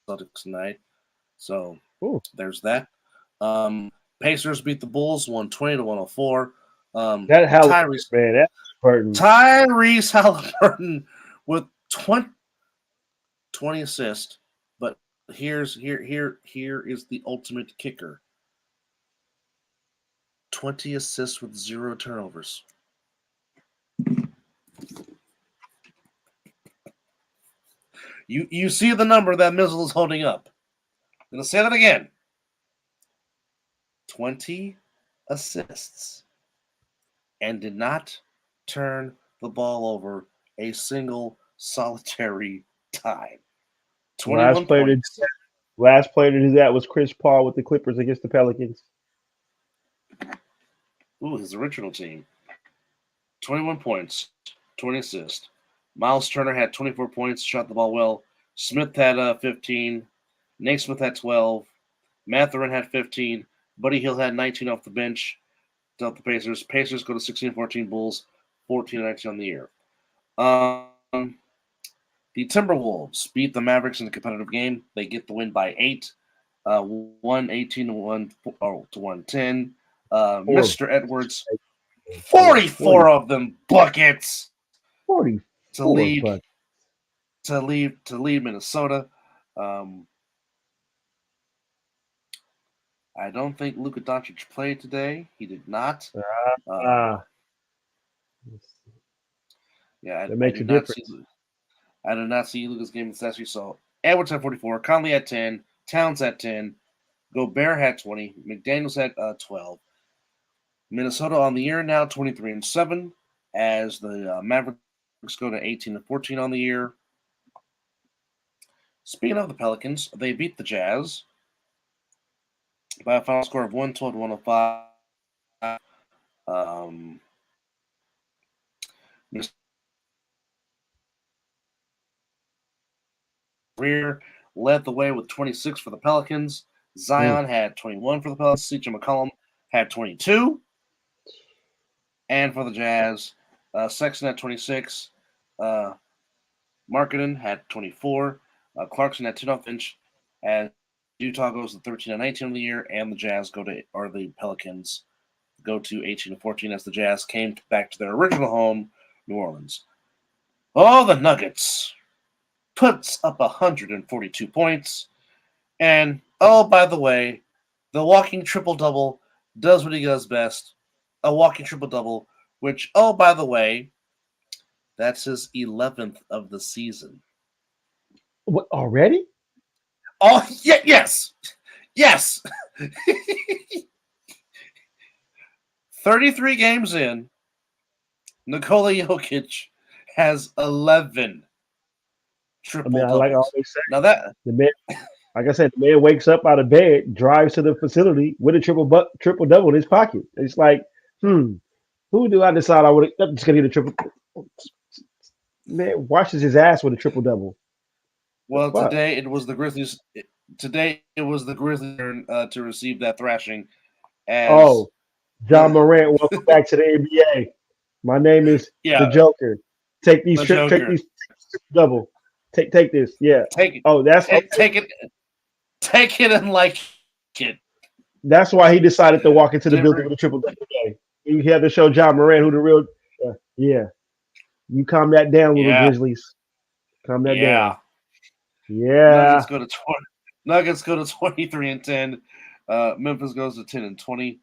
Celtics tonight. So there's that. Pacers beat the Bulls 120-104. Tyrese Halliburton with 20 assists, but here is the ultimate kicker. 20 assists with 0 turnovers. You see the number that Mizzle is holding up. I'm going to say that again. 20 assists and did not turn the ball over a single solitary time. 21 points. Last player to do that was Chris Paul with the Clippers against the Pelicans. Ooh, his original team. 21 points, 20 assists. Miles Turner had 24 points, shot the ball well. Smith had 15. Naismith had 12. Mathurin had 15. Buddy Hield had 19 off the bench to help the Pacers. Pacers go to 16-14 Bulls, 14-19 on the year. The Timberwolves beat the Mavericks in a competitive game. They get the win by 8. 118 to 110. Four, Mr. Edwards, yeah, 44 of them buckets to 44 lead bucks. to lead Minnesota. Um, I don't think Luka Doncic played today. He did not. Um, Ah, yeah, that I makes a did not see. difference. I did not see Luka's game in session. So Edwards had 44, Conley had 10, Towns had 10, Gobert had 20, McDaniels had 12. Minnesota on the year now 23-7, as the Mavericks go to 18-14 on the year. Speaking of the Pelicans, they beat the Jazz by a final score of 112 to 105. Um, Rear led the way with 26 for the Pelicans. Mm. Zion had 21 for the Pelicans. CJ McCollum had 22. And for the Jazz, Sexton had 26. Markkanen had 24. Clarkson had 10 off the bench. As Utah goes to 13-19 on the year, and the Jazz the Pelicans go to 18-14 as the Jazz came back to their original home, New Orleans. Oh, the Nuggets puts up 142 points. And, oh, by the way, the walking triple-double does what he does best. A walking triple-double, which, oh, by the way, that's his 11th of the season. What, already? Oh, yeah, yes. Yes. 33 games in, Nikola Jokic has 11 I mean, I like I triple-doubles. always say, Now that, the man, like I said, the man wakes up out of bed, drives to the facility with a triple double in his pocket. It's like, who do I decide I would? I'm just gonna get a triple. Man washes his ass with a triple double. The well, fuck? today it was the Grizzlies. Today it was the Grizzlies' turn to receive that thrashing as Oh, John Morant, welcome back to the NBA. My name is the yeah, Joker. the Joker. Take these double. Take this. Yeah. Take it, Oh, that's take, okay. take it, and like it. That's why he decided to walk into the building Denver, with a triple double game. He had to show John Morant who the real. Yeah. You calm that down, little yeah, Grizzlies. Calm that down. yeah. Yeah. Nuggets go to 20. Nuggets go to 23-10. Memphis goes to 10-20.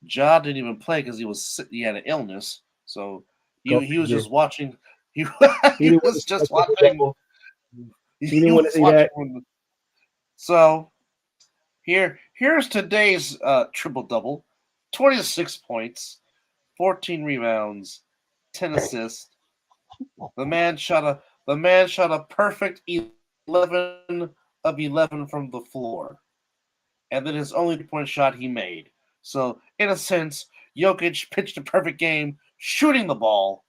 Ja didn't even play because he had an illness, so Go he was figure. just watching. He He he didn't want to was see that just triple watching. double. He He didn't want to was see watching. that. So here's today's triple double: 26 points, 14 rebounds, 10 assists. The man shot a perfect 11 of 11 from the floor, and then his only 3-point shot he made. So in a sense, Jokic pitched a perfect game shooting the ball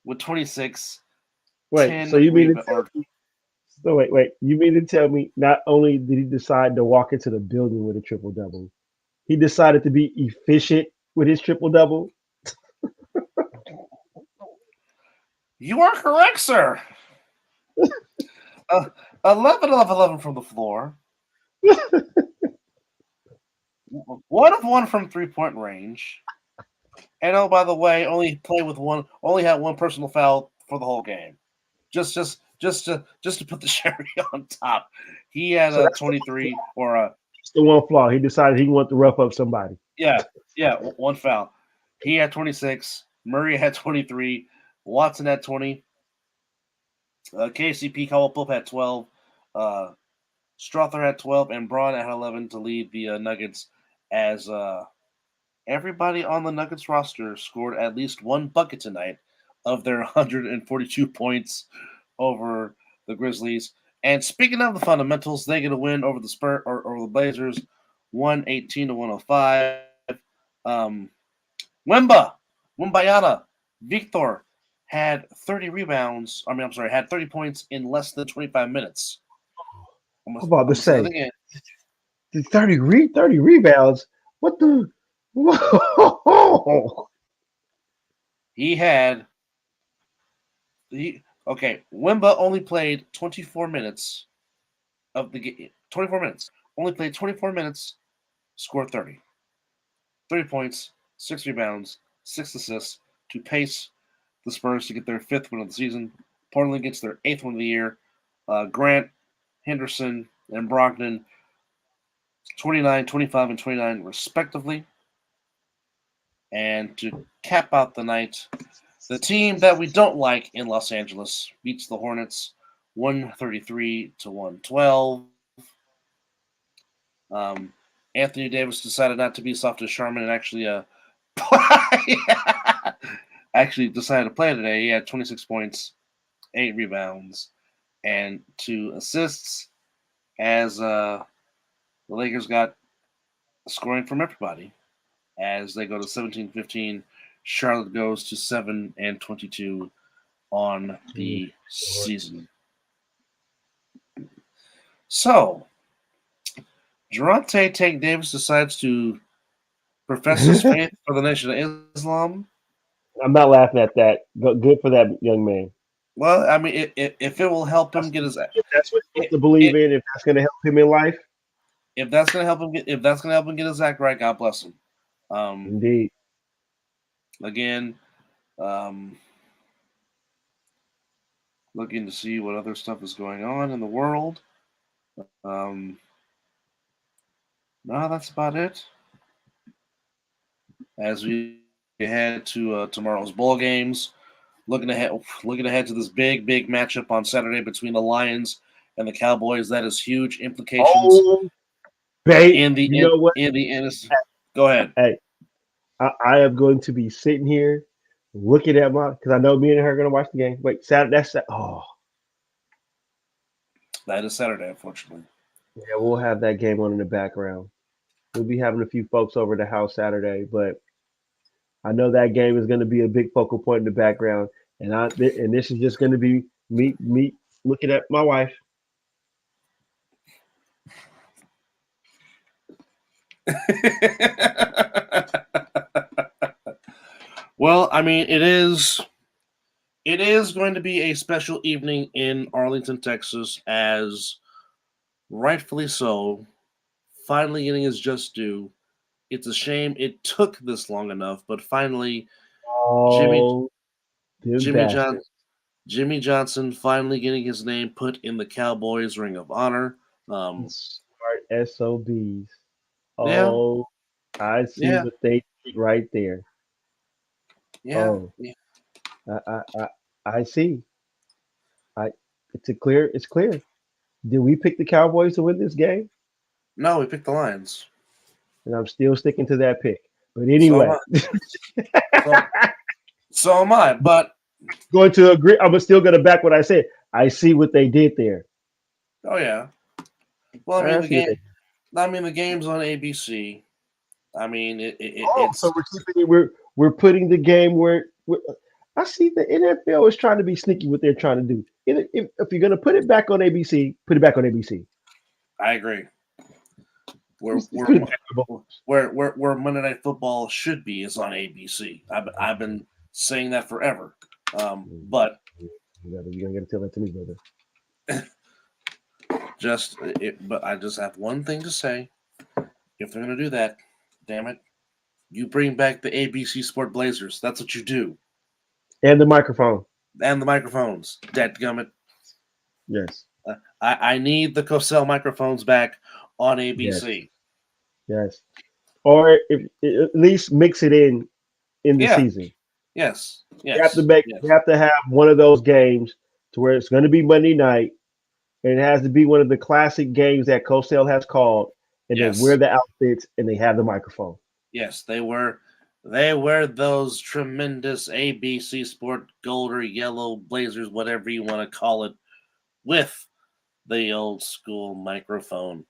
with 26, Wait, so 10 you mean to rebound tell or me? So wait. You mean to tell me not only did he decide to walk into the building with a triple double, he decided to be efficient with his triple double? you are correct, sir. 11 of 11 from the floor, 1 of 1 from 3-point range. And oh, by the way, only had one personal foul for the whole game. Just to put the cherry on top. He had So a that's 23 or a the one flaw. He decided he wanted to rough up somebody. yeah, one foul. He had 26. Murray had 23. Watson had 20. KCP Caldwell Pope had 12. Uh, Strother had 12, and Braun had 11 to lead the Nuggets as everybody on the Nuggets roster scored at least one bucket tonight of their 142 points over the Grizzlies. And speaking of the fundamentals, they get a win over the over the Blazers, 118 to 105. Um, Wimbayana, Victor had 30 rebounds. I'm sorry, had 30 points in less than 25 minutes. I'm I'm about to gonna say that say again. 30 rebounds. What the? Whoa. He had Wimba only played 24 minutes, of the game. 24 minutes. Only played 24 minutes, scored 30. 30 points, 6 rebounds, 6 assists to pace the Spurs to get their 5th win of the season. Portland gets their 8th win of the year. Grant, Henderson, and Brogdon, 29, 25, and 29, respectively. And to cap out the night, the team that we don't like in Los Angeles beats the Hornets 133 to 112. Anthony Davis decided not to be soft as Sharman and actually decided to play today. He had 26 points, 8 rebounds, and 2 assists as the Lakers got scoring from everybody as they go to 17-15. Charlotte goes to 7-22 on the season. So, Durante Tank Davis decides to profess his faith for the Nation of Islam. I'm not laughing at that. Good for that young man. Well, I mean, if it will help him get his, if that's what he's to believe in, if that's going to help him in life, if that's going to help him get his act right, God bless him. Indeed. Again, looking to see what other stuff is going on in the world. No, that's about it. As we head to tomorrow's bowl games, looking ahead to this big matchup on Saturday between the Lions and the Cowboys. That is huge implications. Oh, babe, what? Go ahead. Hey, I am going to be sitting here looking at because I know me and her are going to watch the game. Wait, Saturday. That is Saturday, unfortunately. Yeah, we'll have that game on in the background. We'll be having a few folks over the house Saturday, but I know that game is going to be a big focal point in the background, and this is just going to be me looking at my wife. Well, I mean, it is going to be a special evening in Arlington, Texas, as rightfully so, finally getting his just due. It's a shame it took this long enough, but finally, Jimmy Johnson finally getting his name put in the Cowboys Ring of Honor. Smart SOBs. Oh, yeah. I see what they did right there. Yeah. Oh, I see. It's clear. Did we pick the Cowboys to win this game? No, we picked the Lions. And I'm still sticking to that pick. But anyway. So am I. But going to agree. I'm still going to back what I said. I see what they did there. Oh yeah. Well, I mean the game's on ABC. I mean it's so we're keeping it. We're putting the game where I see the NFL is trying to be sneaky. What they're trying to do. If you're going to put it back on ABC, put it back on ABC. I agree. Where Monday Night Football should be is on ABC. I've been saying that forever. But you're gonna get to tell that to me, brother. But I just have one thing to say. If they're gonna do that, damn it, you bring back the ABC Sport Blazers. That's what you do. And the microphone. And the microphones. Dadgummit. Yes. I need the Cosell microphones back on ABC. Yes. Or at least mix it in the season. Yes. You have to have one of those games to where it's going to be Monday night, and it has to be one of the classic games that Cosell has called, and they wear the outfits and they have the microphone. Yes, they wear those tremendous ABC Sport gold or yellow blazers, whatever you want to call it, with the old school microphone.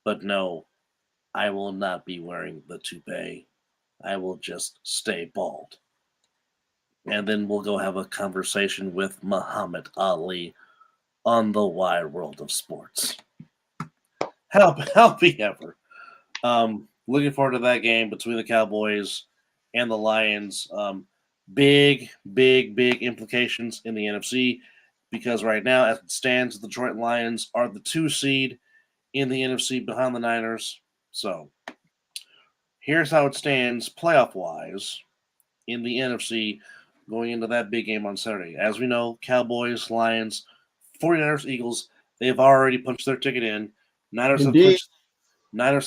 But no, I will not be wearing the toupee. I will just stay bald. And then we'll go have a conversation with Muhammad Ali on the wide world of sports. Help me ever. Looking forward to that game between the Cowboys and the Lions. Big implications in the NFC. because right now, as it stands, the Detroit Lions are the 2 seed in the NFC behind the Niners. So here's how it stands playoff-wise in the NFC going into that big game on Saturday. As we know, Cowboys, Lions, 49ers, Eagles, they've already punched their ticket in. Niners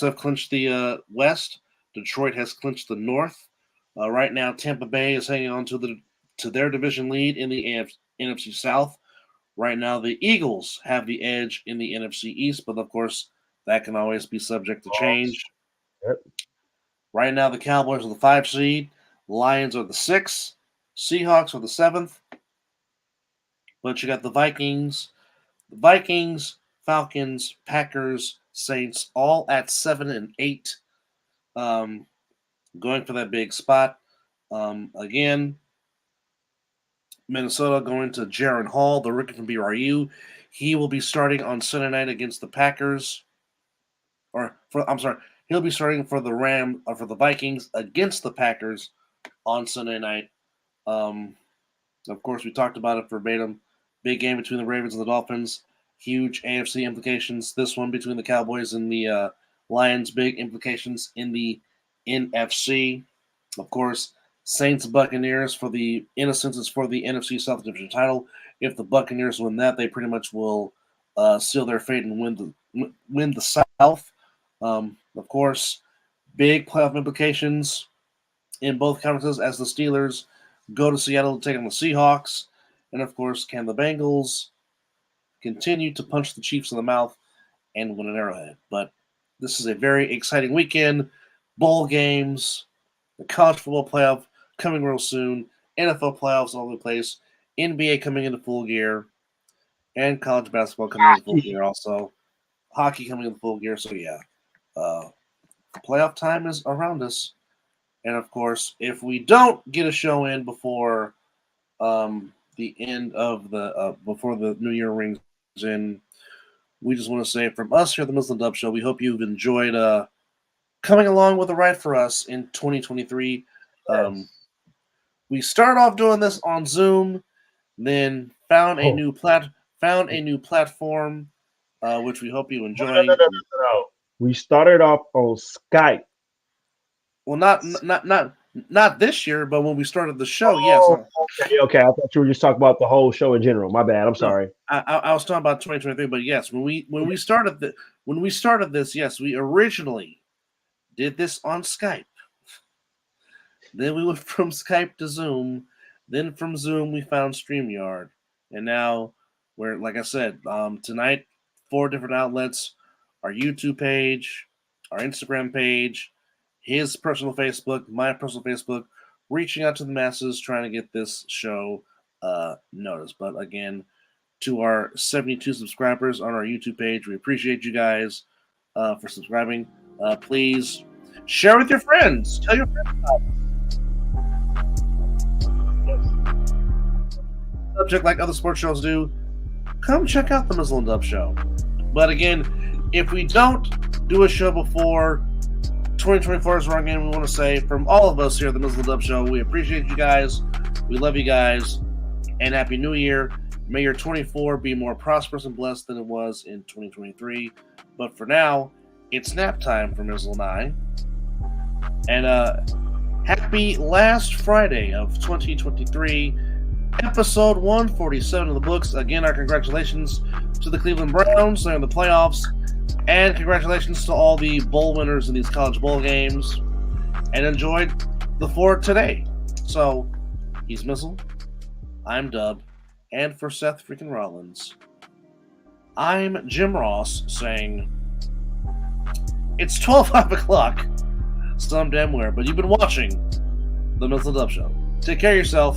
have clinched the West. Detroit has clinched the North. Right now, Tampa Bay is hanging on to their division lead in the NFC South. Right now, the Eagles have the edge in the NFC East, but of course, that can always be subject to change. Yep. Right now, the Cowboys are the 5 seed. Lions are the 6th. Seahawks are the 7th. But you got the Vikings, Falcons, Packers, Saints, all at 7 and 8, going for that big spot. Again, Minnesota going to Jaron Hall, the rookie from BYU. He will be starting on Sunday night against the Packers. He'll be starting for the Vikings against the Packers on Sunday night. Of course, we talked about it verbatim. Big game between the Ravens and the Dolphins. Huge AFC implications. This one between the Cowboys and the Lions. Big implications in the NFC. Of course, Saints Buccaneers for the NFC South Division title. If the Buccaneers win that, they pretty much will seal their fate and win the South. Of course, big playoff implications in both conferences as the Steelers go to Seattle to take on the Seahawks. And of course, can the Bengals continue to punch the Chiefs in the mouth and win an Arrowhead? But this is a very exciting weekend. Bowl games, the college football playoff coming real soon, NFL playoffs all over the place, NBA coming into full gear, and college basketball coming into full gear also. Hockey coming into full gear. So yeah, playoff time is around us. And of course, if we don't get a show in before the end of before the New Year rings in, we just want to say from us here at the Mizzle Dub Show, we hope you've enjoyed coming along with the ride for us in 2023. Yes. We started off doing this on Zoom, then found a new platform, which we hope you enjoy. No. We started off on Skype. Well, not this year, but when we started the show, yes. Okay. I thought you were just talking about the whole show in general. My bad. I'm sorry. I was talking about 2023, but yes, when we started this, yes, we originally did this on Skype. Then we went from Skype to Zoom. Then from Zoom we found StreamYard, and now we're, like I said, tonight 4 different outlets: our YouTube page, our Instagram page, his personal Facebook, my personal Facebook, reaching out to the masses, trying to get this show noticed. But again, to our 72 subscribers on our YouTube page, we appreciate you guys for subscribing. Please share with your friends. Tell your friends about it. Subject like other sports shows do, come check out the Mizzle and Dub Show. But again, if we don't do a show before 2024 is rung in, we want to say from all of us here at the Mizzle and Dub Show, we appreciate you guys, we love you guys, and Happy New Year. May your 24 be more prosperous and blessed than it was in 2023. But for now, it's nap time for Mizzle and I. And happy last Friday of 2023. Episode 147 of the books. Again, our congratulations to the Cleveland Browns. They're in the playoffs. And congratulations to all the bowl winners in these college bowl games. And enjoyed the 4 today. So, he's Mizzle. I'm Dub. And for Seth freaking Rollins, I'm Jim Ross saying, it's 12:05 o'clock. Some damn where, but you've been watching the Mizzle Dub Show. Take care of yourself.